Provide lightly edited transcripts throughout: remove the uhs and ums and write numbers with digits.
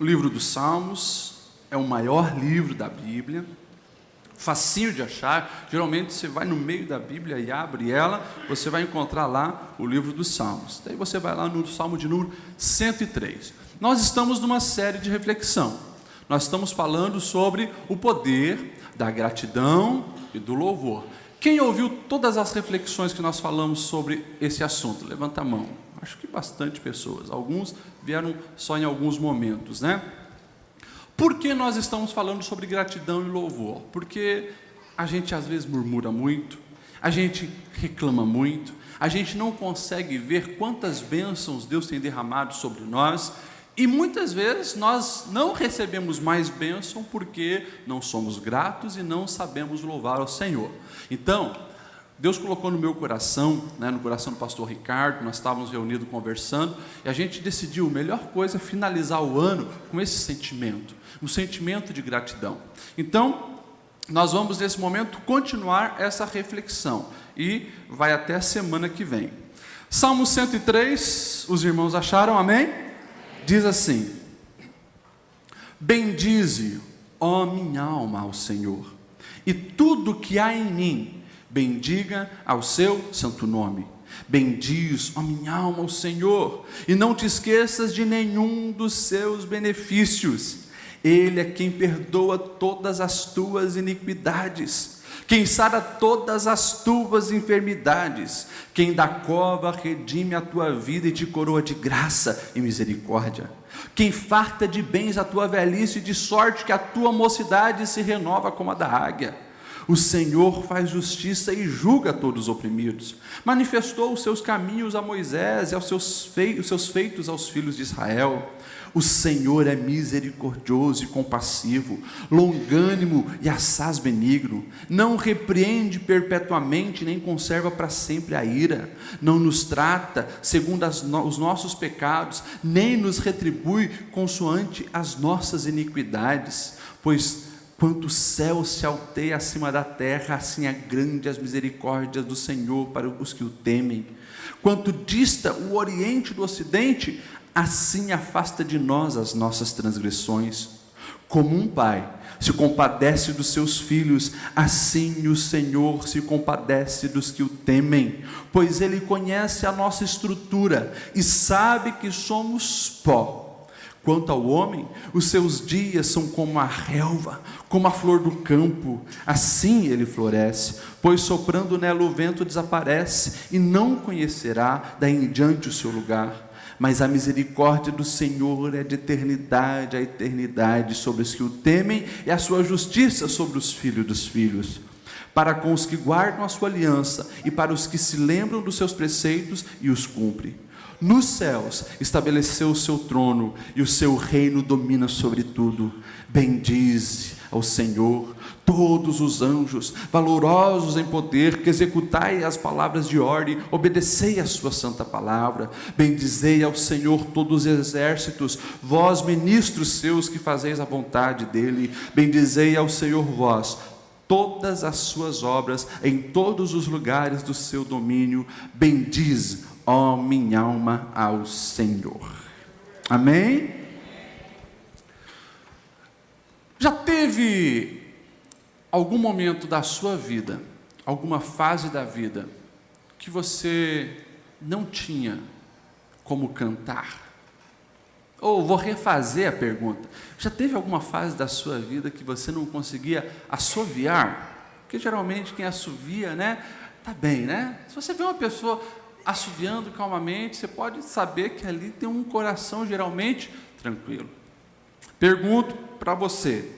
O livro dos Salmos é o maior livro da Bíblia, facinho de achar. Geralmente você vai no meio da Bíblia e abre ela, você vai encontrar lá o livro dos Salmos. Daí você vai lá no Salmo de número 103. Nós estamos numa série de reflexão. Nós estamos falando sobre o poder da gratidão e do louvor. Quem ouviu todas as reflexões que nós falamos sobre esse assunto? Levanta a mão. Acho que bastante pessoas. Alguns vieram só em alguns momentos, né? Por que nós estamos falando sobre gratidão e louvor? Porque a gente às vezes murmura muito, a gente reclama muito, a gente não consegue ver quantas bênçãos Deus tem derramado sobre nós, e muitas vezes nós não recebemos mais bênção porque não somos gratos e não sabemos louvar ao Senhor. Então, Deus colocou no meu coração, no coração do pastor Ricardo, nós estávamos reunidos conversando, e a gente decidiu, a melhor coisa é finalizar o ano com esse sentimento, um sentimento de gratidão. Então, nós vamos nesse momento continuar essa reflexão, e vai até a semana que vem. Salmo 103, os irmãos acharam, amém? Diz assim: bendize, ó minha alma, ao Senhor, e tudo que há em mim, bendiga ao seu santo nome. Bendiz, ó minha alma, ao Senhor, e não te esqueças de nenhum dos seus benefícios. Ele é quem perdoa todas as tuas iniquidades, quem sara todas as tuas enfermidades, quem da cova redime a tua vida e te coroa de graça e misericórdia, quem farta de bens a tua velhice, de sorte que a tua mocidade se renova como a da águia. O Senhor faz justiça e julga todos os oprimidos, manifestou os seus caminhos a Moisés e os seus feitos aos filhos de Israel. O Senhor é misericordioso e compassivo, longânimo e assaz benigno, não repreende perpetuamente, nem conserva para sempre a ira, não nos trata segundo os nossos pecados, nem nos retribui consoante as nossas iniquidades, pois quanto o céu se alteia acima da terra, assim é grande as misericórdias do Senhor para os que o temem. Quanto dista o oriente do ocidente, assim afasta de nós as nossas transgressões. Como um pai se compadece dos seus filhos, assim o Senhor se compadece dos que o temem, pois Ele conhece a nossa estrutura e sabe que somos pó. Quanto ao homem, os seus dias são como a relva, como a flor do campo, assim ele floresce, pois soprando nela o vento desaparece, e não conhecerá daí em diante o seu lugar. Mas a misericórdia do Senhor é de eternidade a eternidade sobre os que o temem, e a sua justiça sobre os filhos dos filhos, para com os que guardam a sua aliança, e para os que se lembram dos seus preceitos e os cumprem. Nos céus estabeleceu o seu trono, e o seu reino domina sobre tudo. Bendize ao Senhor todos os anjos, valorosos em poder, que executai as palavras de ordem, obedecei a sua santa palavra. Bendizei ao Senhor todos os exércitos, vós ministros seus que fazeis a vontade dele. Bendizei ao Senhor vós, todas as suas obras, em todos os lugares do seu domínio. Bendize, ó minha alma, ao Senhor. Amém? Já teve algum momento da sua vida, alguma fase da vida, que você não tinha como cantar? Ou vou refazer a pergunta: já teve alguma fase da sua vida que você não conseguia assoviar? Porque geralmente quem assovia, tá bem, Se você vê uma pessoa assoviando calmamente, você pode saber que ali tem um coração geralmente tranquilo. Pergunto para você: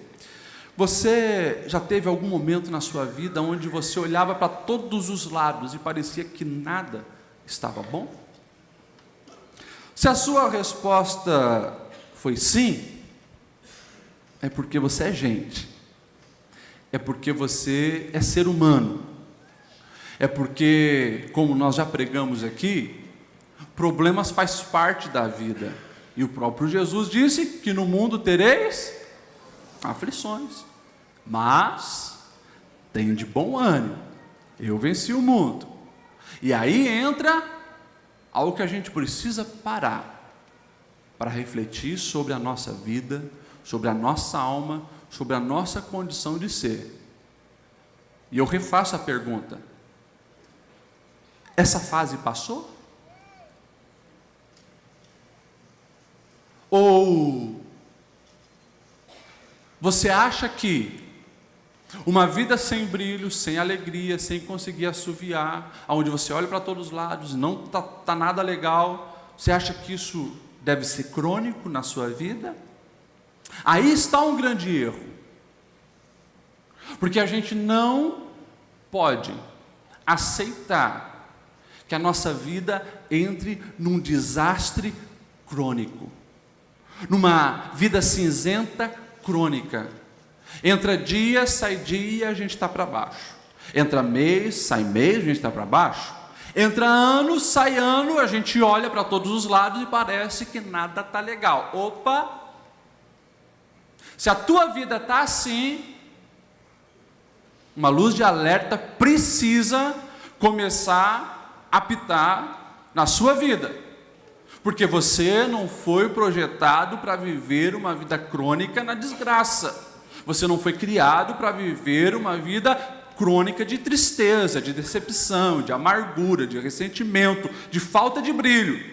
você já teve algum momento na sua vida onde você olhava para todos os lados e parecia que nada estava bom? Se a sua resposta foi sim, é porque você é gente, é porque você é ser humano, é porque, como nós já pregamos aqui, problemas faz parte da vida, e o próprio Jesus disse que no mundo tereis aflições, mas tenho de bom ânimo, eu venci o mundo. E aí entra algo que a gente precisa parar. para refletir sobre a nossa vida, sobre a nossa alma, sobre a nossa condição de ser. E eu refaço a pergunta: essa fase passou? Ou você acha que uma vida sem brilho, sem alegria, sem conseguir assoviar, onde você olha para todos os lados e não está nada legal, você acha que isso deve ser crônico na sua vida? Aí está um grande erro, porque a gente não pode aceitar que a nossa vida entre num desastre crônico, numa vida cinzenta crônica. Entra dia, sai dia, a gente está para baixo. Entra mês, sai mês, a gente está para baixo. Entra ano, sai ano, a gente olha para todos os lados e parece que nada está legal. Opa! Se a tua vida está assim, uma luz de alerta precisa começar a apitar na sua vida. Porque você não foi projetado para viver uma vida crônica na desgraça. Você não foi criado para viver uma vida crônica de tristeza, de decepção, de amargura, de ressentimento, de falta de brilho.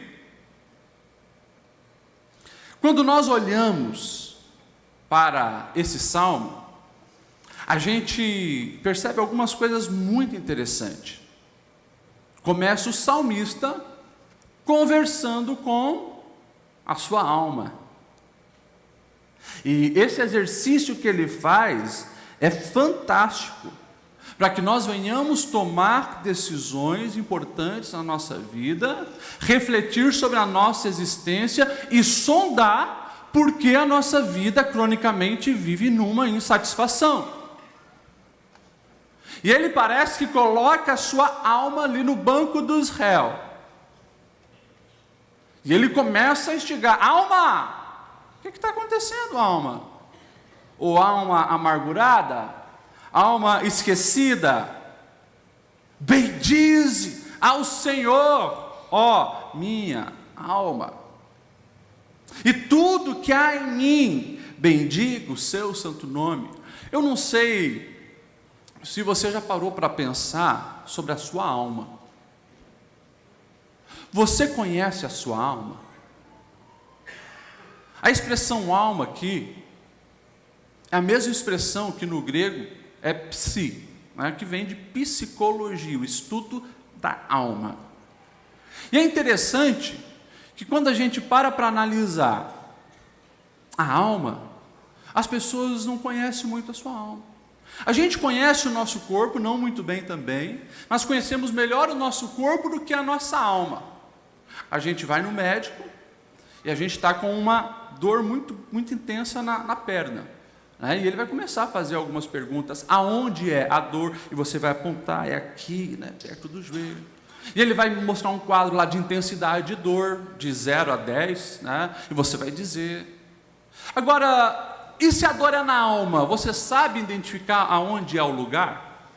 Quando nós olhamos para esse salmo, a gente percebe algumas coisas muito interessantes. Começa o salmista conversando com a sua alma. E esse exercício que ele faz é fantástico, para que nós venhamos tomar decisões importantes na nossa vida, refletir sobre a nossa existência e sondar por que a nossa vida cronicamente vive numa insatisfação. E ele parece que coloca a sua alma ali no banco dos réus. E ele começa a instigar: alma! O que está acontecendo, alma? Ou alma amargurada? Alma esquecida? Bendize ao Senhor, ó minha alma. E tudo que há em mim, bendiga o seu santo nome. Eu não sei se você já parou para pensar sobre a sua alma. Você conhece a sua alma? A expressão alma aqui é a mesma expressão que no grego é psi, né, que vem de psicologia, o estudo da alma. E é interessante que quando a gente para analisar a alma, as pessoas não conhecem muito a sua alma. A gente conhece o nosso corpo, não muito bem também, mas conhecemos melhor o nosso corpo do que a nossa alma. A gente vai no médico e a gente está com uma dor muito, muito intensa na perna, né? E ele vai começar a fazer algumas perguntas: aonde é a dor? E você vai apontar: é aqui, né, perto do joelho. E ele vai mostrar um quadro lá de intensidade de dor, de 0 a 10, né? E você vai dizer. Agora, e se a dor é na alma? Você sabe identificar aonde é o lugar?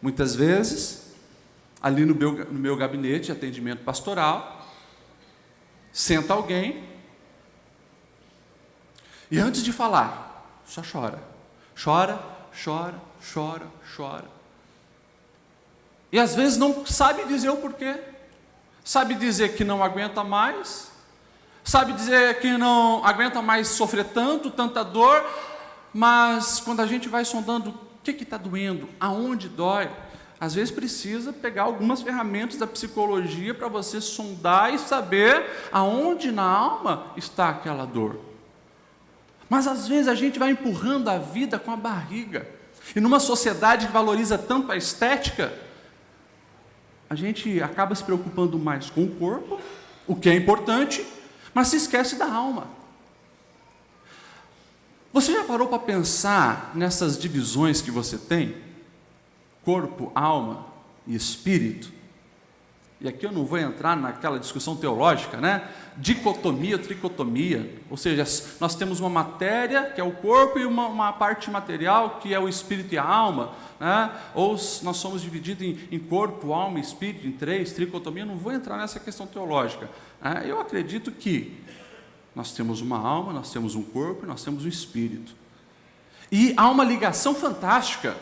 Muitas vezes, ali no meu gabinete de atendimento pastoral, senta alguém e antes de falar, só chora. Chora, chora, chora, chora. E às vezes não sabe dizer o porquê. Sabe dizer que não aguenta mais, sabe dizer que não aguenta mais sofrer tanta dor, mas quando a gente vai sondando o que está doendo, aonde dói, às vezes precisa pegar algumas ferramentas da psicologia para você sondar e saber aonde na alma está aquela dor. Mas às vezes a gente vai empurrando a vida com a barriga. E numa sociedade que valoriza tanto a estética, a gente acaba se preocupando mais com o corpo, o que é importante, mas se esquece da alma. Você já parou para pensar nessas divisões que você tem? Corpo, alma e espírito. e aqui eu não vou entrar naquela discussão teológica, né? Dicotomia, tricotomia, ou seja, nós temos uma matéria, que é o corpo, e uma parte material, que é o espírito e a alma, né? Ou nós somos divididos em corpo, alma e espírito, em três, tricotomia, eu não vou entrar nessa questão teológica. Eu acredito que nós temos uma alma, nós temos um corpo e nós temos um espírito. E há uma ligação fantástica,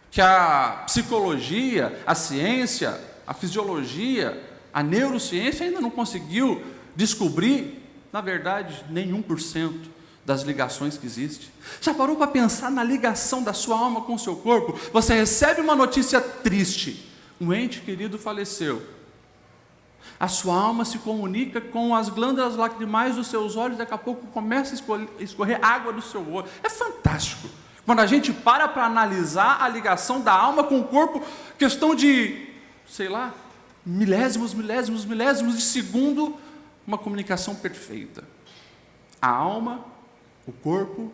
que a psicologia, a ciência, a fisiologia, a neurociência ainda não conseguiu descobrir, na verdade, nenhum por cento das ligações que existem. Já parou para pensar na ligação da sua alma com o seu corpo? Você recebe uma notícia triste, um ente querido faleceu. A sua alma se comunica com as glândulas lacrimais dos seus olhos, daqui a pouco começa a escorrer água do seu olho. É fantástico. Quando a gente para analisar a ligação da alma com o corpo, questão de, sei lá, milésimos de segundo, uma comunicação perfeita. A alma, o corpo,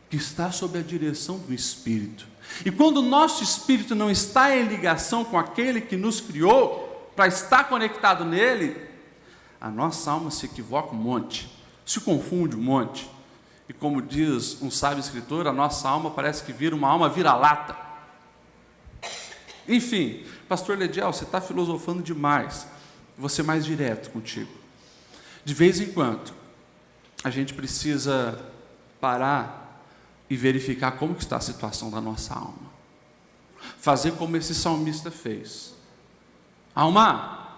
que está sob a direção do Espírito. E quando o nosso Espírito não está em ligação com aquele que nos criou, para estar conectado nele, a nossa alma se equivoca um monte, se confunde um monte. E como diz um sábio escritor, a nossa alma parece que vira uma alma vira-lata. Enfim, pastor Lediel, você está filosofando demais. Vou ser mais direto contigo. De vez em quando, a gente precisa parar e verificar como que está a situação da nossa alma. Fazer como esse salmista fez. Alma,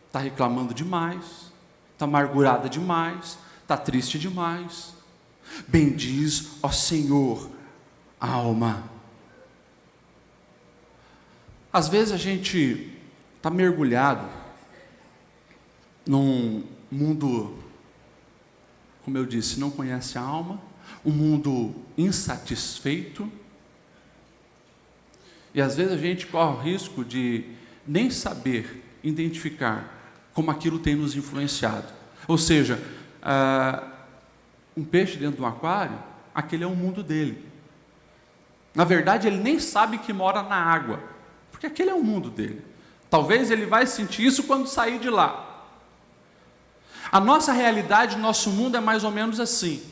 está reclamando demais, está amargurada demais, está triste demais. Bendiz, ó Senhor, a alma. Às vezes a gente está mergulhado num mundo, como eu disse, não conhece a alma, um mundo insatisfeito, e às vezes a gente corre o risco de nem saber identificar como aquilo tem nos influenciado. Ou seja, um peixe dentro de um aquário, aquele é o mundo dele. Na verdade, ele nem sabe que mora na água, porque aquele é o mundo dele. Talvez ele vai sentir isso quando sair de lá. A nossa realidade, nosso mundo é mais ou menos assim.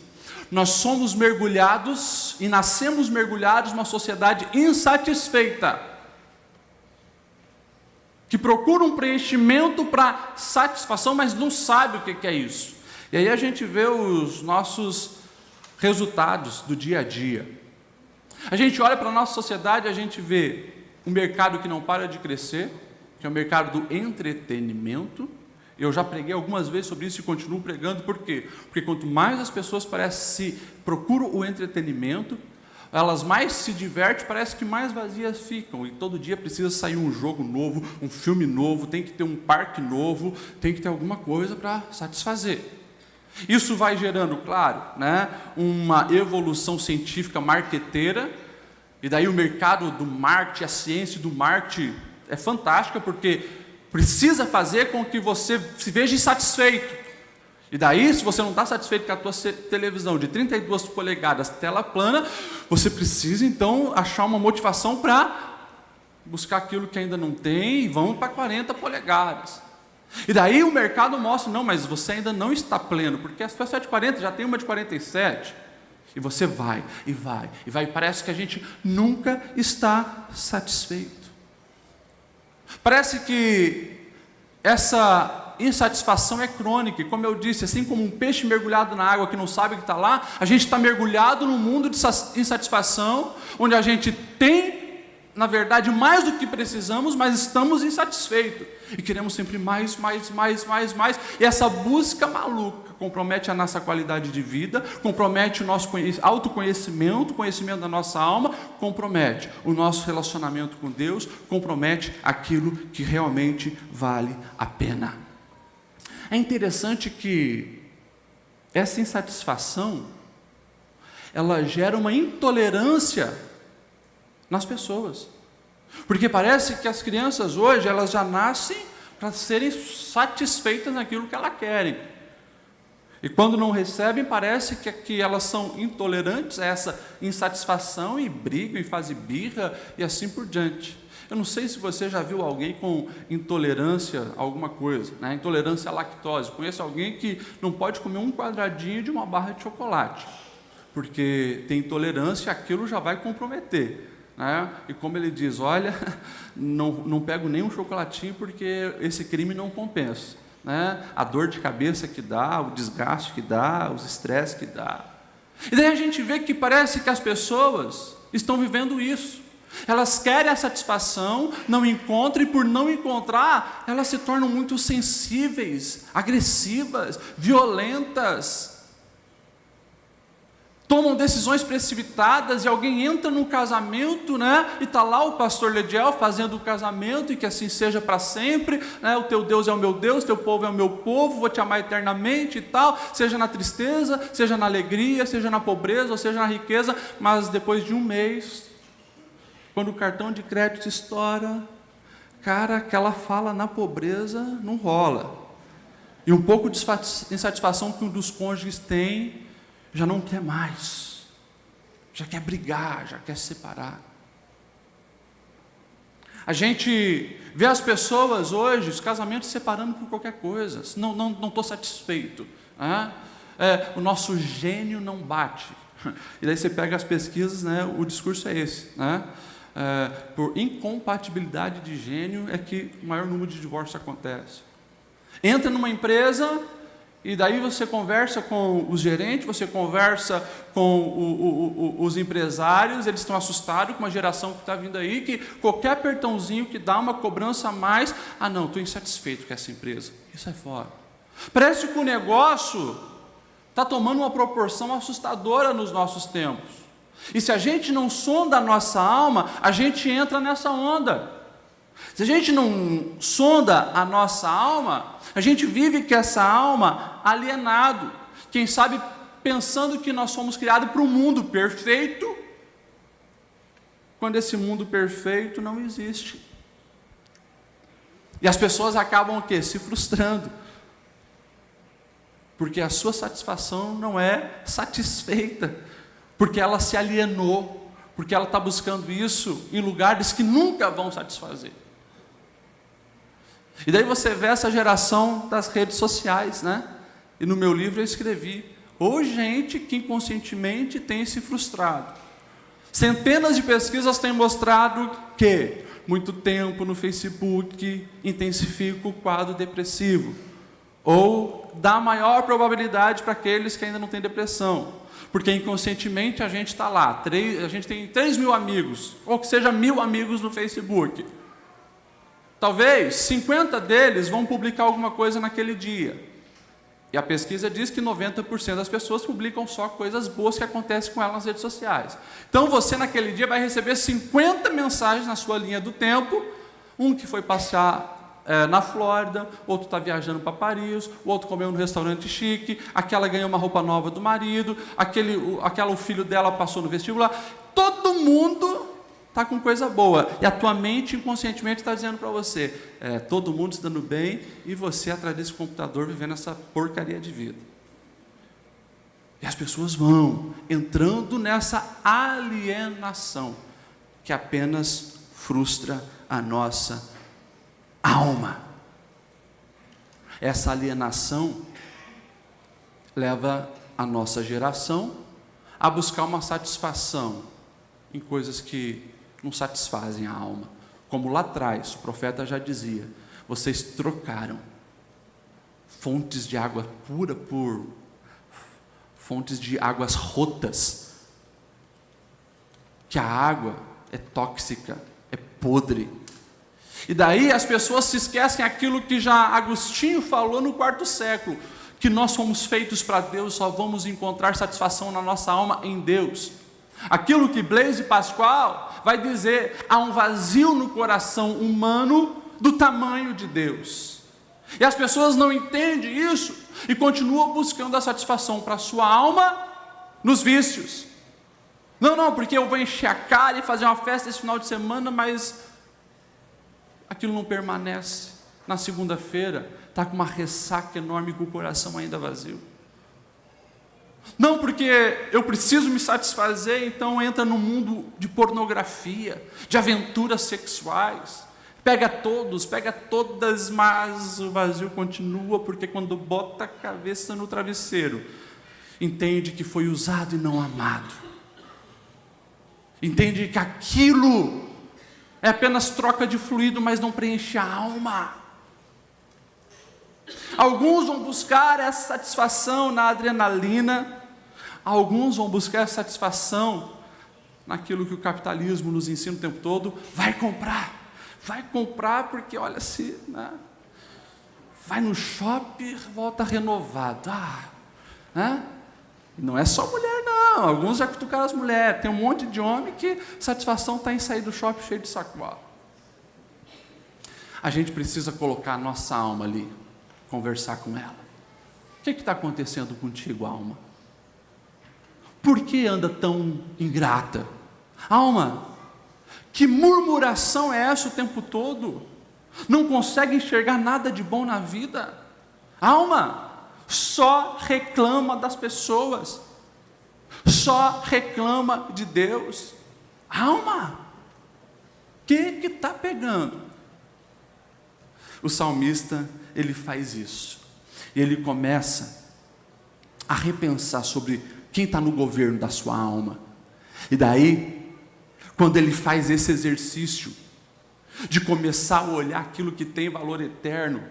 Nós somos mergulhados e nascemos mergulhados numa sociedade insatisfeita, que procura um preenchimento para satisfação, mas não sabe o que é isso. E aí a gente vê os nossos resultados do dia a dia. A gente olha para a nossa sociedade, a gente vê um mercado que não para de crescer, que é o mercado do entretenimento. Eu já preguei algumas vezes sobre isso e continuo pregando. Por quê? Porque quanto mais as pessoas procuram o entretenimento, elas mais se divertem, parece que mais vazias ficam. E todo dia precisa sair um jogo novo, um filme novo, tem que ter um parque novo, tem que ter alguma coisa para satisfazer. Isso vai gerando, claro, né, uma evolução científica marqueteira, e daí o mercado do marketing, a ciência do marketing é fantástica, porque precisa fazer com que você se veja insatisfeito. E daí, se você não está satisfeito com a tua televisão de 32 polegadas, tela plana, você precisa então achar uma motivação para buscar aquilo que ainda não tem, e vamos para 40 polegadas. E daí o mercado mostra, não, mas você ainda não está pleno, porque a sua é de 40, já tem uma de 47. E você vai, e parece que a gente nunca está satisfeito. Parece que essa insatisfação é crônica, e como eu disse, assim como um peixe mergulhado na água que não sabe que está lá, a gente está mergulhado num mundo de insatisfação, onde a gente tem, na verdade, mais do que precisamos, mas estamos insatisfeitos, e queremos sempre mais, e essa busca maluca compromete a nossa qualidade de vida, compromete o nosso autoconhecimento, conhecimento da nossa alma, compromete o nosso relacionamento com Deus, compromete aquilo que realmente vale a pena. É interessante que essa insatisfação, ela gera uma intolerância nas pessoas, porque parece que as crianças hoje, elas já nascem para serem satisfeitas naquilo que elas querem, e quando não recebem, parece que elas são intolerantes a essa insatisfação, e brigam, e fazem birra, e assim por diante. Eu não sei se você já viu alguém com intolerância a alguma coisa, né? Intolerância à lactose. Conheço alguém que não pode comer um quadradinho de uma barra de chocolate, porque tem intolerância, aquilo já vai comprometer, né? E como ele diz, olha, não pego nem um chocolatinho porque esse crime não compensa, né? A dor de cabeça que dá, o desgaste que dá, os estresses que dá. E daí a gente vê que parece que as pessoas estão vivendo isso. Elas querem a satisfação, não encontram, e por não encontrar, elas se tornam muito sensíveis, agressivas, violentas, tomam decisões precipitadas, e alguém entra num casamento, né, e está lá o pastor Lediel fazendo o casamento, e que assim seja para sempre, né, o teu Deus é o meu Deus, teu povo é o meu povo, vou te amar eternamente e tal, seja na tristeza, seja na alegria, seja na pobreza, ou seja na riqueza, mas depois de um mês, quando o cartão de crédito estoura, cara, aquela fala na pobreza não rola. E um pouco de insatisfação que um dos cônjuges tem, já não quer mais, já quer brigar, já quer se separar. A gente vê as pessoas hoje, os casamentos se separando por qualquer coisa, não estou satisfeito, né? O nosso gênio não bate. E daí você pega as pesquisas, né, o discurso é esse, né? Por incompatibilidade de gênio é que o maior número de divórcios acontece. Entra numa empresa e daí você conversa com os gerentes, você conversa com os empresários, eles estão assustados com uma geração que está vindo aí, que qualquer apertãozinho que dá uma cobrança a mais, não, estou insatisfeito com essa empresa, isso é fora. Parece que o negócio está tomando uma proporção assustadora nos nossos tempos. E se a gente não sonda a nossa alma, a gente entra nessa onda. Se a gente não sonda a nossa alma, a gente vive com essa alma alienado. Quem sabe pensando que nós somos criados para um mundo perfeito, quando esse mundo perfeito não existe. E as pessoas acabam o quê? Se frustrando. Porque a sua satisfação não é satisfeita. Porque ela se alienou, porque ela está buscando isso em lugares que nunca vão satisfazer. E daí você vê essa geração das redes sociais, né? E no meu livro eu escrevi, ou gente que inconscientemente tem se frustrado. Centenas de pesquisas têm mostrado que muito tempo no Facebook intensifica o quadro depressivo, ou dá maior probabilidade para aqueles que ainda não têm depressão. Porque inconscientemente a gente está lá, a gente tem 3.000 amigos, ou que seja 1.000 amigos no Facebook. Talvez 50 deles vão publicar alguma coisa naquele dia. E a pesquisa diz que 90% das pessoas publicam só coisas boas que acontecem com elas nas redes sociais. Então você naquele dia vai receber 50 mensagens na sua linha do tempo, um que foi passear na Flórida, outro está viajando para Paris, o outro comeu num restaurante chique, aquela ganhou uma roupa nova do marido, o filho dela passou no vestibular. Todo mundo está com coisa boa, e a tua mente inconscientemente está dizendo para você, todo mundo se dando bem, e você atrás desse computador vivendo essa porcaria de vida. E as pessoas vão entrando nessa alienação, que apenas frustra a nossa alma. Essa alienação leva a nossa geração a buscar uma satisfação em coisas que não satisfazem a alma. Como lá atrás, o profeta já dizia, vocês trocaram fontes de água pura por fontes de águas rotas, que a água é tóxica, é podre. E daí as pessoas se esquecem aquilo que já Agostinho falou no quarto século, que nós somos feitos para Deus, só vamos encontrar satisfação na nossa alma em Deus. Aquilo que Blaise Pascal vai dizer, há um vazio no coração humano do tamanho de Deus. E as pessoas não entendem isso e continuam buscando a satisfação para a sua alma nos vícios. Não, porque eu vou encher a cara e fazer uma festa esse final de semana, mas aquilo não permanece. Na segunda-feira, está com uma ressaca enorme, com o coração ainda vazio. Não porque eu preciso me satisfazer, então entra no mundo de pornografia, de aventuras sexuais. Pega todos, pega todas, mas o vazio continua, porque quando bota a cabeça no travesseiro, entende que foi usado e não amado. Entende que aquilo é apenas troca de fluido, mas não preenche a alma. Alguns vão buscar essa satisfação na adrenalina, alguns vão buscar essa satisfação naquilo que o capitalismo nos ensina o tempo todo. Vai comprar porque olha se, né? Vai no shopping, volta renovado. Não é só mulher não, alguns já cutucaram as mulheres, tem um monte de homem que satisfação está em sair do shopping cheio de sacola. A gente precisa colocar a nossa alma ali, conversar com ela. O que está acontecendo contigo, alma? Por que anda tão ingrata? Alma, que murmuração é essa o tempo todo? Não consegue enxergar nada de bom na vida? Alma, só reclama das pessoas, só reclama de Deus. Alma, o que está pegando? O salmista, ele faz isso, e ele começa a repensar sobre quem está no governo da sua alma. E daí, quando ele faz esse exercício de começar a olhar aquilo que tem valor eterno,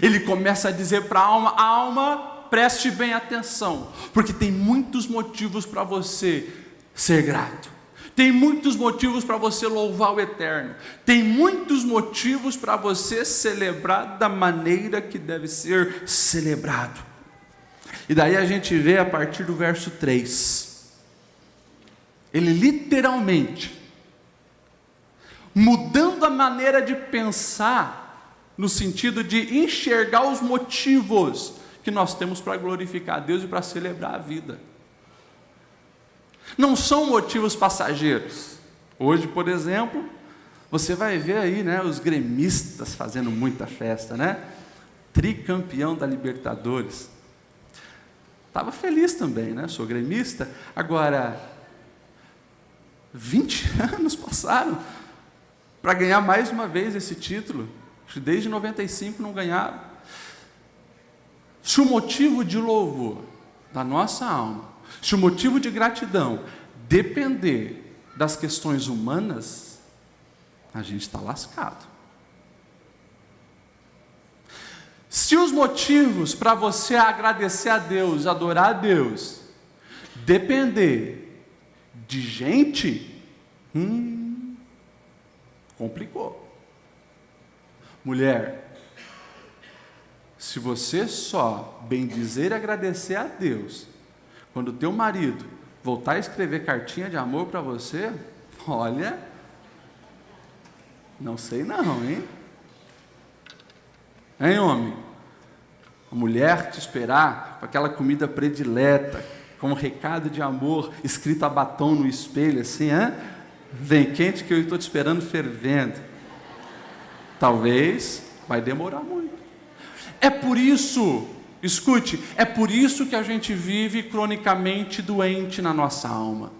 ele começa a dizer para a alma, preste bem atenção, porque tem muitos motivos para você ser grato, tem muitos motivos para você louvar o eterno, tem muitos motivos para você celebrar da maneira que deve ser celebrado. E daí a gente vê a partir do verso 3, ele literalmente mudando a maneira de pensar, no sentido de enxergar os motivos que nós temos para glorificar a Deus e para celebrar a vida. Não são motivos passageiros. Hoje, por exemplo, você vai ver aí, né, os gremistas fazendo muita festa, né? Tricampeão da Libertadores. Estava feliz também, né? Sou gremista. Agora, 20 anos passaram para ganhar mais uma vez esse título. Desde 95 não ganharam. Se o motivo de louvor da nossa alma, se o motivo de gratidão depender das questões humanas, a gente está lascado. Se os motivos para você agradecer a Deus, adorar a Deus, depender de gente, complicou. Mulher, se você só bendizer e agradecer a Deus, quando o teu marido voltar a escrever cartinha de amor para você, olha, não sei não, hein? Hein, homem? A mulher te esperar com aquela comida predileta, com um recado de amor escrito a batom no espelho, assim, hein? Vem quente que eu estou te esperando fervendo. Talvez vai demorar muito. É por isso, escute, é por isso que a gente vive cronicamente doente na nossa alma.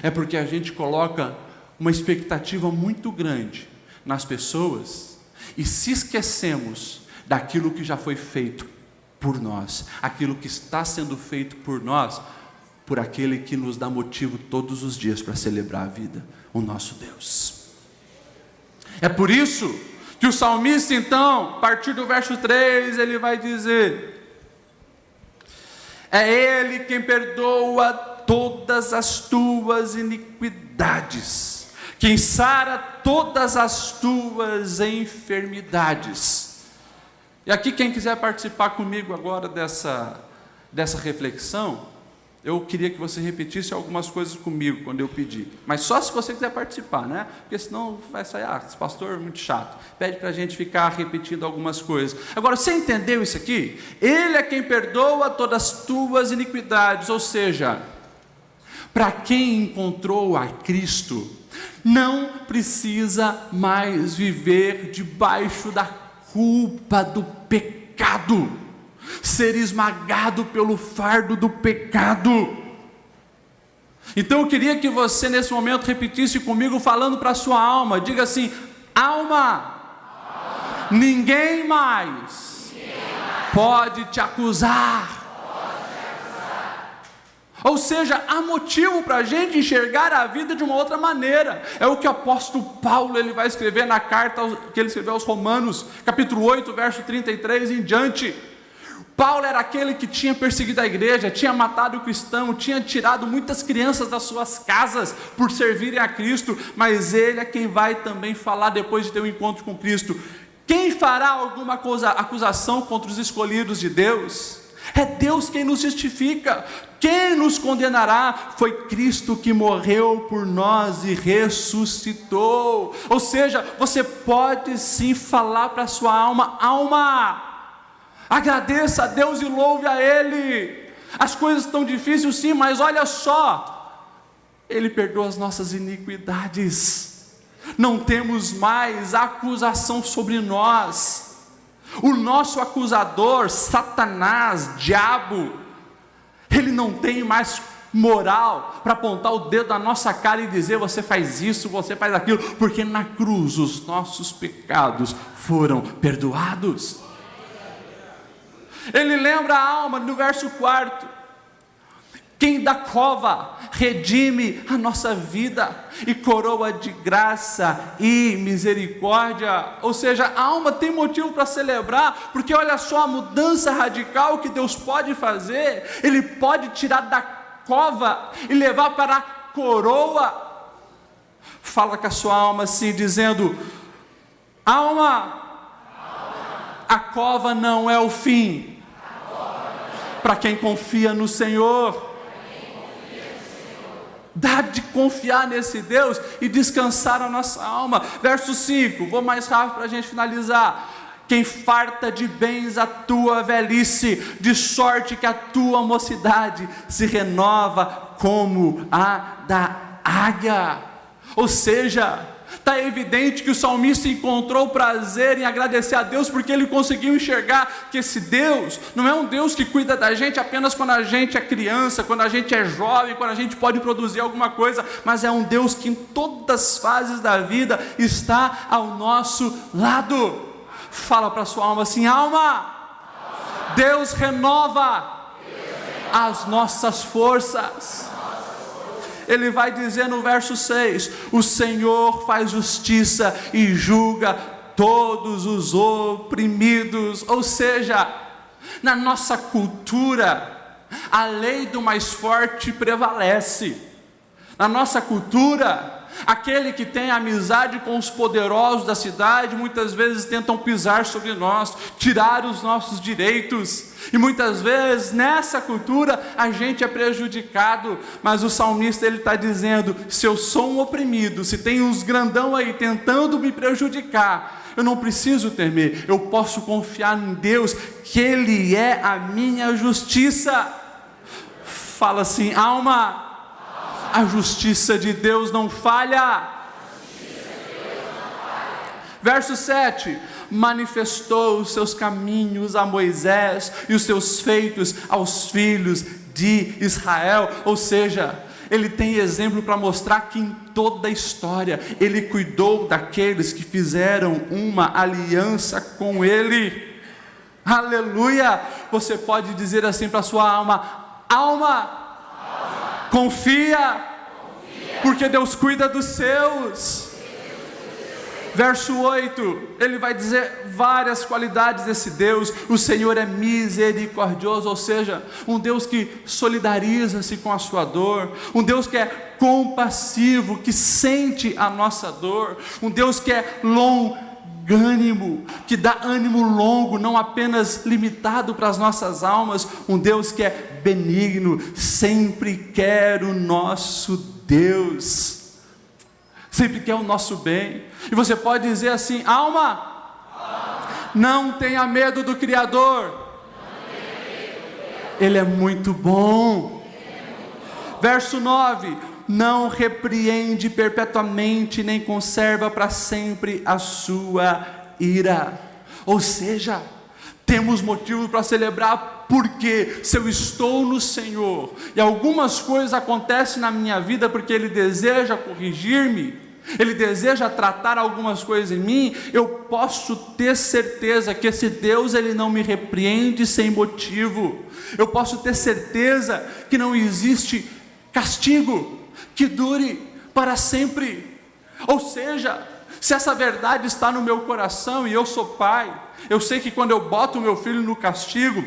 É porque a gente coloca uma expectativa muito grande nas pessoas e se esquecemos daquilo que já foi feito por nós, aquilo que está sendo feito por nós, por aquele que nos dá motivo todos os dias para celebrar a vida, o nosso Deus. É por isso que o salmista, então, a partir do verso 3, ele vai dizer: é Ele quem perdoa todas as tuas iniquidades, quem sara todas as tuas enfermidades. E aqui, quem quiser participar comigo agora dessa reflexão, eu queria que você repetisse algumas coisas comigo quando eu pedir, mas só se você quiser participar, né? Porque senão vai sair, esse pastor é muito chato, pede para a gente ficar repetindo algumas coisas. Agora, você entendeu isso aqui? Ele é quem perdoa todas as tuas iniquidades, ou seja, para quem encontrou a Cristo, não precisa mais viver debaixo da culpa do pecado. ser esmagado pelo fardo do pecado. Então eu queria que você nesse momento repetisse comigo, falando para a sua alma, diga assim: alma, ninguém mais pode te acusar. Ou seja, há motivo para a gente enxergar a vida de uma outra maneira. É o que o apóstolo Paulo ele vai escrever na carta que ele escreveu aos Romanos, capítulo 8, verso 33 em diante. Paulo era aquele que tinha perseguido a igreja, tinha matado o cristão, tinha tirado muitas crianças das suas casas por servirem a Cristo, mas ele é quem vai também falar depois de ter um encontro com Cristo. Quem fará alguma acusação contra os escolhidos de Deus? É Deus quem nos justifica. Quem nos condenará? Foi Cristo que morreu por nós e ressuscitou. Ou seja, você pode sim falar para a sua alma: alma, agradeça a Deus e louve a Ele. As coisas estão difíceis sim, mas olha só, Ele perdoa as nossas iniquidades. Não temos mais acusação sobre nós. O nosso acusador, Satanás, diabo, ele não tem mais moral para apontar o dedo na nossa cara e dizer: você faz isso, você faz aquilo, porque na cruz os nossos pecados foram perdoados. Ele lembra a alma no verso 4: quem da cova redime a nossa vida e coroa de graça e misericórdia. Ou seja, a alma tem motivo para celebrar, porque olha só a mudança radical que Deus pode fazer. Ele pode tirar da cova e levar para a coroa. Fala com a sua alma assim, dizendo: alma, a cova não é o fim para quem confia no Senhor. Dá de confiar nesse Deus e descansar a nossa alma. Verso 5, vou mais rápido para a gente finalizar. Quem farta de bens a tua velhice, de sorte que a tua mocidade se renova como a da águia. Ou seja, está evidente que o salmista encontrou prazer em agradecer a Deus, porque ele conseguiu enxergar que esse Deus não é um Deus que cuida da gente apenas quando a gente é criança, quando a gente é jovem, quando a gente pode produzir alguma coisa, mas é um Deus que em todas as fases da vida está ao nosso lado. Fala para a sua alma assim: alma, Deus renova as nossas forças. Ele vai dizer no verso 6: o Senhor faz justiça e julga todos os oprimidos. Ou seja, na nossa cultura, a lei do mais forte prevalece. Na nossa cultura, aquele que tem amizade com os poderosos da cidade, muitas vezes tentam pisar sobre nós, tirar os nossos direitos, e muitas vezes nessa cultura a gente é prejudicado, mas o salmista ele está dizendo: se eu sou um oprimido, se tem uns grandão aí tentando me prejudicar, eu não preciso temer, eu posso confiar em Deus, que Ele é a minha justiça. Fala assim: alma, a justiça de Deus não falha. Verso 7: manifestou os seus caminhos a Moisés e os seus feitos aos filhos de Israel. Ou seja, ele tem exemplo para mostrar que em toda a história ele cuidou daqueles que fizeram uma aliança com ele. Aleluia! Você pode dizer assim para a sua alma: alma, confia, porque Deus cuida dos seus. Verso 8, ele vai dizer várias qualidades desse Deus. O Senhor é misericordioso, ou seja, um Deus que solidariza-se com a sua dor, um Deus que é compassivo, que sente a nossa dor, um Deus que é longânimo, que dá ânimo longo, não apenas limitado para as nossas almas, um Deus que é benigno, sempre quer o nosso Deus, sempre quer o nosso bem. E você pode dizer assim: alma, não tenha medo do Criador, Ele é muito bom. Verso 9: não repreende perpetuamente, nem conserva para sempre a sua ira. Ou seja, Temos motivo para celebrar, porque se eu estou no Senhor, e algumas coisas acontecem na minha vida, porque Ele deseja corrigir-me, Ele deseja tratar algumas coisas em mim, eu posso ter certeza que esse Deus, Ele não me repreende sem motivo. Eu posso ter certeza que não existe castigo que dure para sempre. Ou seja, se essa verdade está no meu coração e eu sou pai, eu sei que quando eu boto o meu filho no castigo,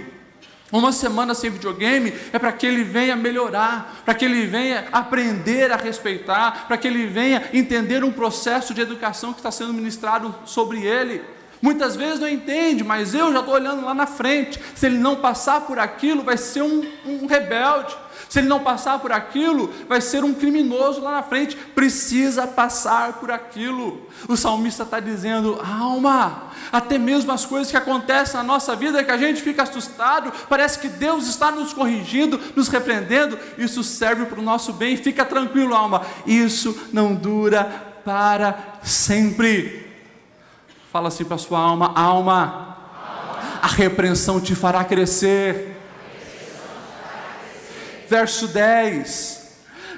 uma semana sem videogame, é para que ele venha melhorar, para que ele venha aprender a respeitar, para que ele venha entender um processo de educação que está sendo ministrado sobre ele. Muitas vezes não entende, mas eu já estou olhando lá na frente. Se ele não passar por aquilo, vai ser um rebelde. Se ele não passar por aquilo, vai ser um criminoso lá na frente. Precisa passar por aquilo. O salmista está dizendo: alma, até mesmo as coisas que acontecem na nossa vida, que a gente fica assustado, parece que Deus está nos corrigindo, nos repreendendo, isso serve para o nosso bem. Fica tranquilo, alma, isso não dura para sempre. Fala assim para a sua alma: alma, a repreensão te fará crescer. Verso 10: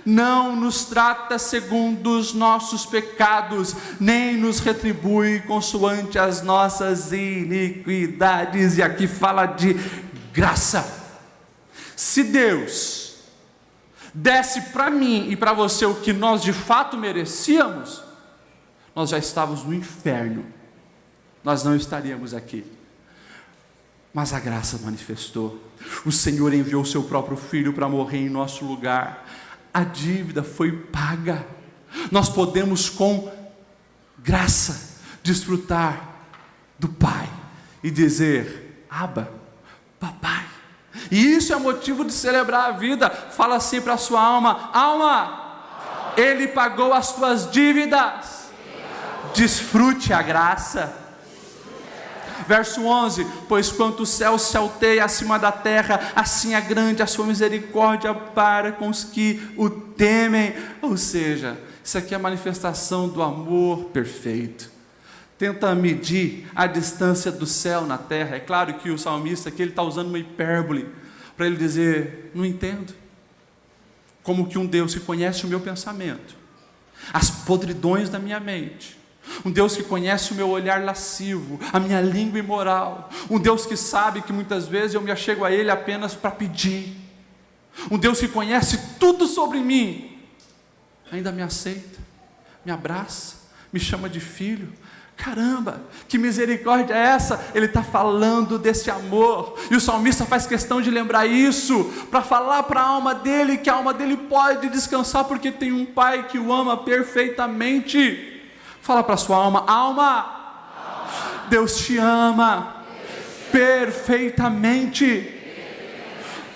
não nos trata segundo os nossos pecados, nem nos retribui consoante as nossas iniquidades. E aqui fala de graça. Se Deus desse para mim e para você o que nós de fato merecíamos, nós já estávamos no inferno, nós não estaríamos aqui. Mas a graça manifestou. O Senhor enviou o seu próprio Filho para morrer em nosso lugar. A dívida foi paga. Nós podemos com graça desfrutar do Pai e dizer: Abba, papai. E isso é motivo de celebrar a vida. Fala assim para a sua alma: alma, Ele pagou as tuas dívidas. Desfrute a graça. Verso 11: pois quanto o céu se alteia acima da terra, assim é grande a sua misericórdia para com os que o temem. Ou seja, isso aqui é a manifestação do amor perfeito. Tenta medir a distância do céu na terra. É claro que o salmista aqui ele está usando uma hipérbole para ele dizer: não entendo. Como que um Deus que conhece o meu pensamento, as podridões da minha mente, um Deus que conhece o meu olhar lascivo, a minha língua imoral, um Deus que sabe que muitas vezes eu me achego a Ele apenas para pedir, um Deus que conhece tudo sobre mim, ainda me aceita, me abraça, me chama de filho. Caramba, que misericórdia é essa? Ele está falando desse amor, e o salmista faz questão de lembrar isso, para falar para a alma dele, que a alma dele pode descansar, porque tem um Pai que o ama perfeitamente. Fala para a sua alma: alma, Deus te ama perfeitamente.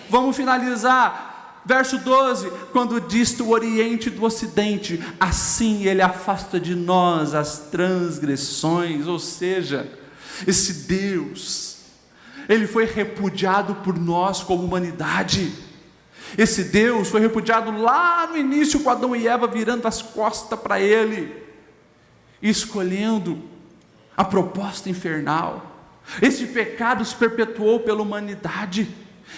Vamos finalizar. Verso 12: quando dista o oriente do ocidente, assim Ele afasta de nós as transgressões. Ou seja, esse Deus, Ele foi repudiado por nós como humanidade. Esse Deus foi repudiado lá no início, com Adão e Eva virando as costas para Ele, escolhendo a proposta infernal. Esse pecado se perpetuou pela humanidade.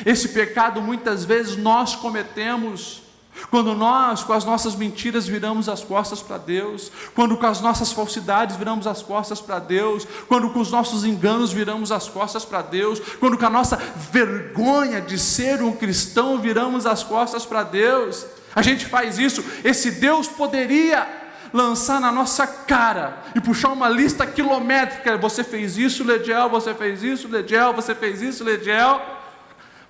Esse pecado muitas vezes nós cometemos, quando nós com as nossas mentiras viramos as costas para Deus, quando com as nossas falsidades viramos as costas para Deus, quando com os nossos enganos viramos as costas para Deus, quando com a nossa vergonha de ser um cristão viramos as costas para Deus. A gente faz isso. Esse Deus poderia lançar na nossa cara e puxar uma lista quilométrica: você fez isso, Lediel, você fez isso, Lediel, você fez isso, Lediel.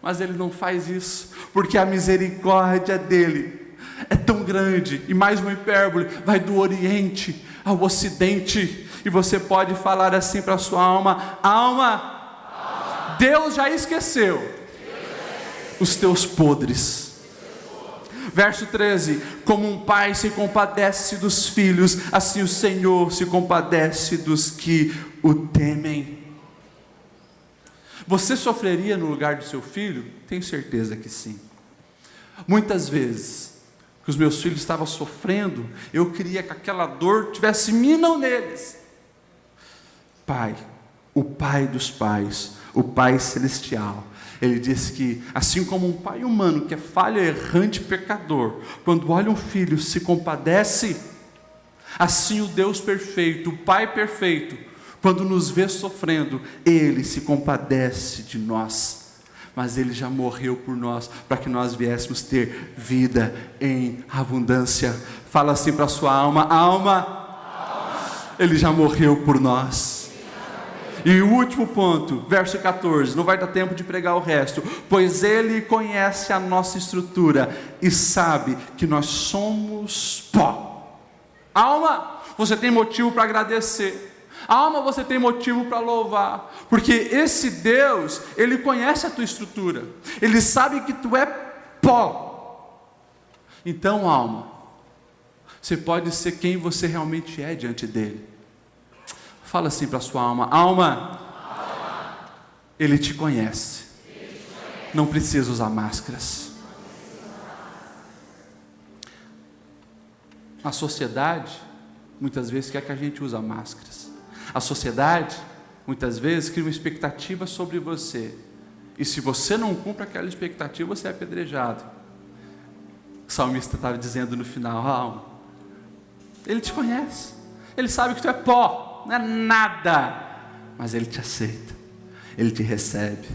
Mas Ele não faz isso, porque a misericórdia dEle é tão grande. E mais uma hipérbole: vai do oriente ao ocidente. E você pode falar assim para a sua alma: alma, Deus já esqueceu os teus podres. Verso 13: como um pai se compadece dos filhos, assim o Senhor se compadece dos que o temem. Você sofreria no lugar do seu filho? Tenho certeza que sim. Muitas vezes, que os meus filhos estavam sofrendo, eu queria que aquela dor tivesse em mim, não neles. Pai, o Pai dos pais, o Pai Celestial, Ele disse que, assim como um pai humano que é falho, errante, pecador, quando olha um filho se compadece, assim o Deus perfeito, o Pai perfeito, quando nos vê sofrendo, Ele se compadece de nós. Mas Ele já morreu por nós, para que nós viéssemos ter vida em abundância. Fala assim para a sua alma: alma, Ele já morreu por nós. E o último ponto, verso 14, não vai dar tempo de pregar o resto. Pois Ele conhece a nossa estrutura e sabe que nós somos pó. Alma, você tem motivo para agradecer. Alma, você tem motivo para louvar, porque esse Deus, Ele conhece a tua estrutura, Ele sabe que tu é pó. Então, alma, você pode ser quem você realmente é diante dEle. Fala assim para a sua alma: alma, Ele te conhece, não precisa usar máscaras. A sociedade, muitas vezes, quer que a gente use máscaras. A sociedade, muitas vezes, cria uma expectativa sobre você. E se você não cumpre aquela expectativa, você é apedrejado. O salmista estava dizendo no final: alma, Ele te conhece. Ele sabe que tu é pó, não é nada. Mas Ele te aceita. Ele te recebe.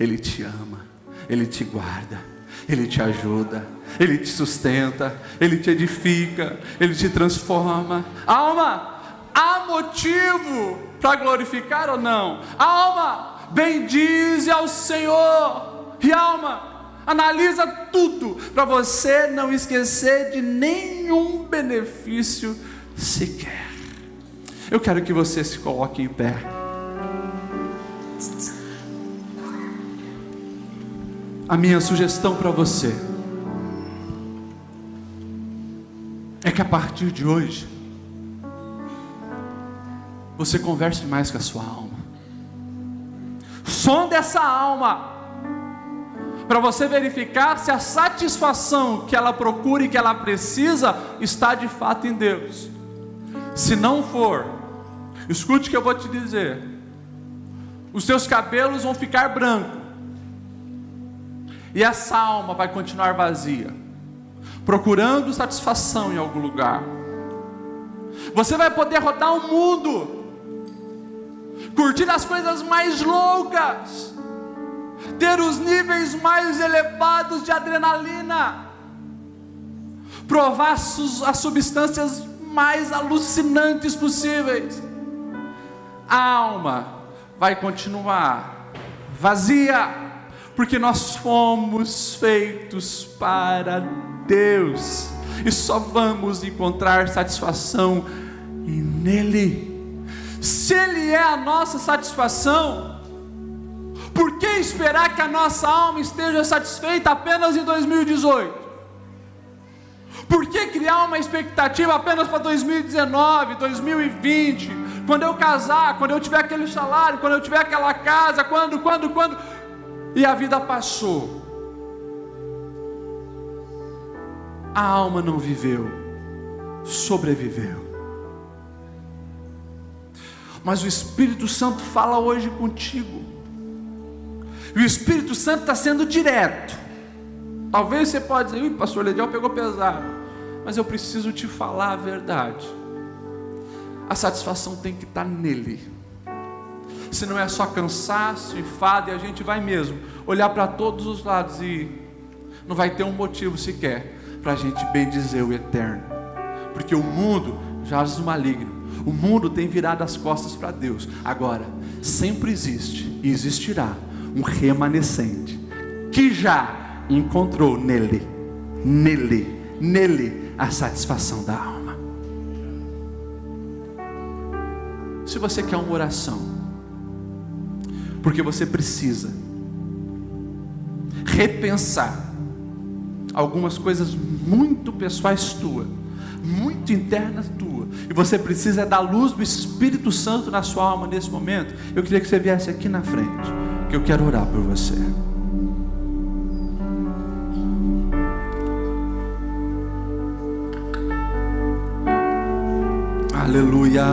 Ele te ama. Ele te guarda. Ele te ajuda. Ele te sustenta. Ele te edifica. Ele te transforma. Alma, há motivo para glorificar ou não? Alma, bendize ao Senhor. E alma, analisa tudo para você não esquecer de nenhum benefício sequer. Eu quero que você se coloque em pé. A minha sugestão para você é que a partir de hoje você converse mais com a sua alma. Sonde essa alma para você verificar se a satisfação que ela procura e que ela precisa está de fato em Deus. Se não for, escute o que eu vou te dizer: os seus cabelos vão ficar brancos e essa alma vai continuar vazia, procurando satisfação em algum lugar. Você vai poder rodar o mundo, curtir as coisas mais loucas, ter os níveis mais elevados de adrenalina, provar as substâncias mais alucinantes possíveis. A alma vai continuar vazia, porque nós fomos feitos para Deus e só vamos encontrar satisfação nele. Se Ele é a nossa satisfação, por que esperar que a nossa alma esteja satisfeita apenas em 2018? Por que criar uma expectativa apenas para 2019, 2020? Quando eu casar, quando eu tiver aquele salário, quando eu tiver aquela casa, quando? E a vida passou. A alma não viveu, sobreviveu. Mas o Espírito Santo fala hoje contigo. E o Espírito Santo está sendo direto. Talvez você pode dizer: pastor Lediel pegou pesado. Mas eu preciso te falar a verdade. A satisfação tem que estar nele. Se não é só cansaço, enfado, e a gente vai mesmo olhar para todos os lados e não vai ter um motivo sequer para a gente bendizer o eterno. Porque o mundo jaz no maligno. O mundo tem virado as costas para Deus. Agora, sempre existe e existirá um remanescente que já encontrou nele a satisfação da alma. Se você quer uma oração, porque você precisa repensar algumas coisas muito pessoais tuas, muito internas tuas, e você precisa da luz do Espírito Santo na sua alma nesse momento, eu queria que você viesse aqui na frente, que eu quero orar por você. Aleluia.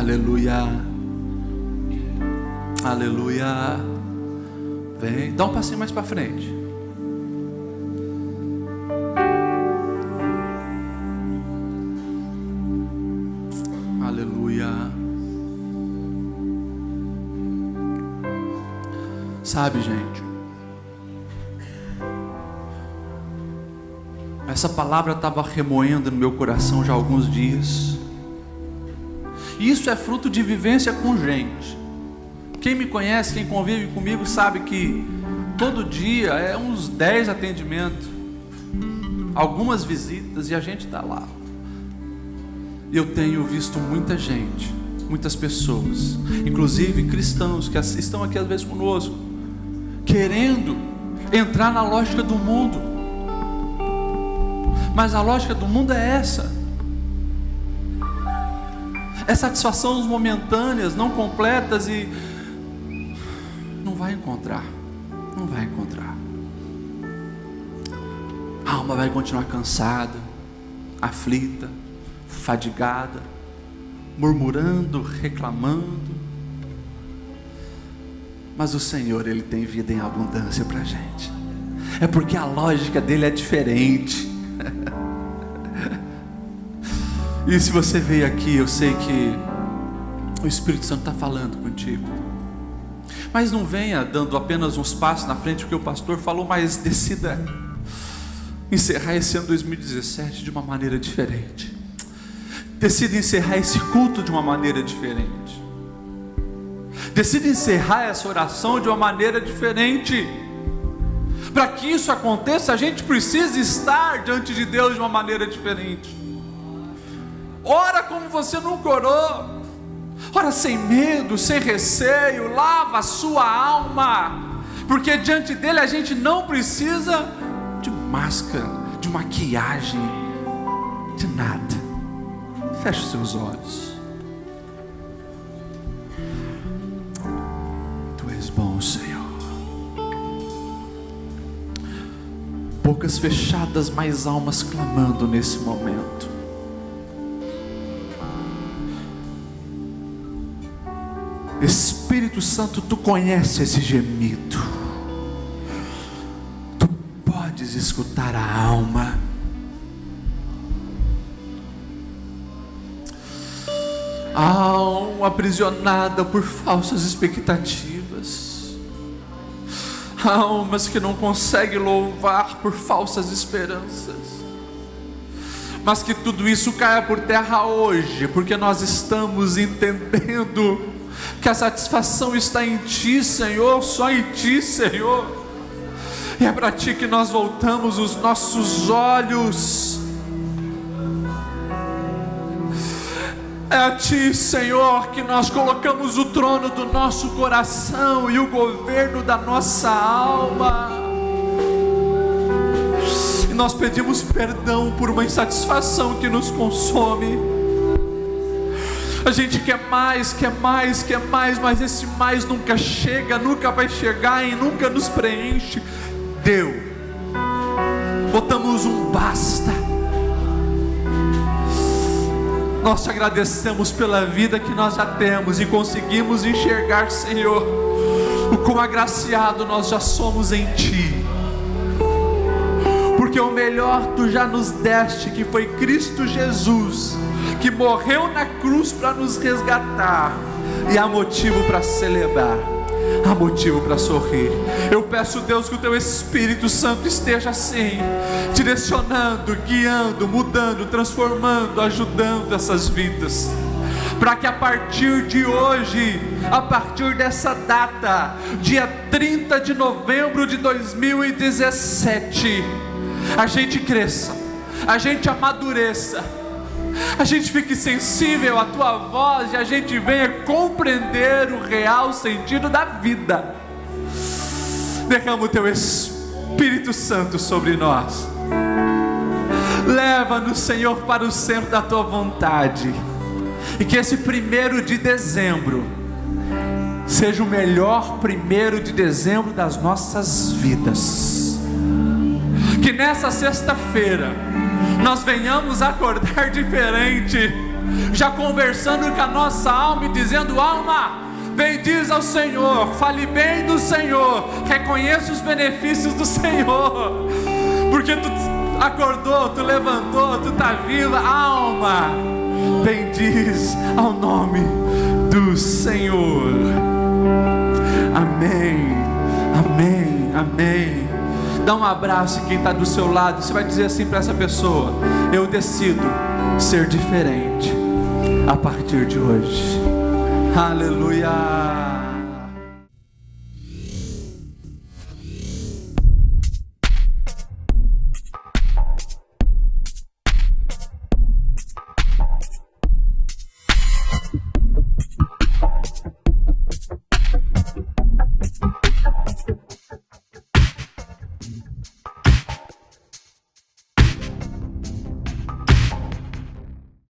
Aleluia. Aleluia. Vem, dá um passinho mais para frente. Aleluia. Sabe, gente, essa palavra estava remoendo no meu coração já há alguns dias. E isso é fruto de vivência com gente. Quem me conhece, quem convive comigo, sabe que todo dia é uns 10 atendimentos, algumas visitas, e a gente está lá. E eu tenho visto muita gente, muitas pessoas, inclusive cristãos que estão aqui às vezes conosco, querendo entrar na lógica do mundo. Mas a lógica do mundo é essa: é satisfações momentâneas, não completas, e não vai encontrar. A alma vai continuar cansada, aflita, fadigada, murmurando, reclamando. Mas o Senhor, Ele tem vida em abundância para a gente. É porque a lógica dele é diferente. E se você veio aqui, eu sei que o Espírito Santo está falando contigo. Mas não venha dando apenas uns passos na frente, porque o pastor falou, mas decida encerrar esse ano 2017 de uma maneira diferente. Decida encerrar esse culto de uma maneira diferente. Decida encerrar essa oração de uma maneira diferente. Para que isso aconteça, a gente precisa estar diante de Deus de uma maneira diferente. Ora como você nunca orou. Ora sem medo, sem receio. Lava a sua alma, porque diante dele a gente não precisa de máscara, de maquiagem, de nada. Feche os seus olhos. Tu és bom, Senhor. Bocas fechadas, mas almas clamando nesse momento. Espírito Santo, tu conheces esse gemido. Tu podes escutar a alma. A alma aprisionada por falsas expectativas. Almas que não conseguem louvar por falsas esperanças. Mas que tudo isso caia por terra hoje, porque nós estamos entendendo que a satisfação está em Ti, Senhor, só em Ti, Senhor. E é para Ti que nós voltamos os nossos olhos. É a Ti, Senhor, que nós colocamos o trono do nosso coração e o governo da nossa alma. E nós pedimos perdão por uma insatisfação que nos consome. A gente quer mais, mas esse mais nunca chega, nunca vai chegar e nunca nos preenche. Deu. Botamos um basta. Nós te agradecemos pela vida que nós já temos e conseguimos enxergar, Senhor, o quão agraciado nós já somos em Ti. Porque o melhor Tu já nos deste, que foi Cristo Jesus, que morreu na cruz para nos resgatar. E há motivo para celebrar, há motivo para sorrir. Eu peço, Deus, que o Teu Espírito Santo esteja assim, direcionando, guiando, mudando, transformando, ajudando essas vidas, para que a partir de hoje, a partir dessa data, dia 30 de novembro de 2017, a gente cresça, a gente amadureça, a gente fique sensível à Tua voz e a gente venha compreender o real sentido da vida. Derrama o Teu Espírito Santo sobre nós. Leva-nos, Senhor, para o centro da Tua vontade. E que esse 1º de dezembro seja o melhor 1º de dezembro das nossas vidas. Que nessa sexta-feira nós venhamos acordar diferente. já conversando com a nossa alma e dizendo: alma, bendiz ao Senhor, fale bem do Senhor, reconheça os benefícios do Senhor, porque tu acordou, tu levantou, tu está viva. Alma, bendiz ao nome do Senhor. Amém, amém, amém. Dá um abraço em quem está do seu lado. Você vai dizer assim para essa pessoa: eu decido ser diferente a partir de hoje. Aleluia.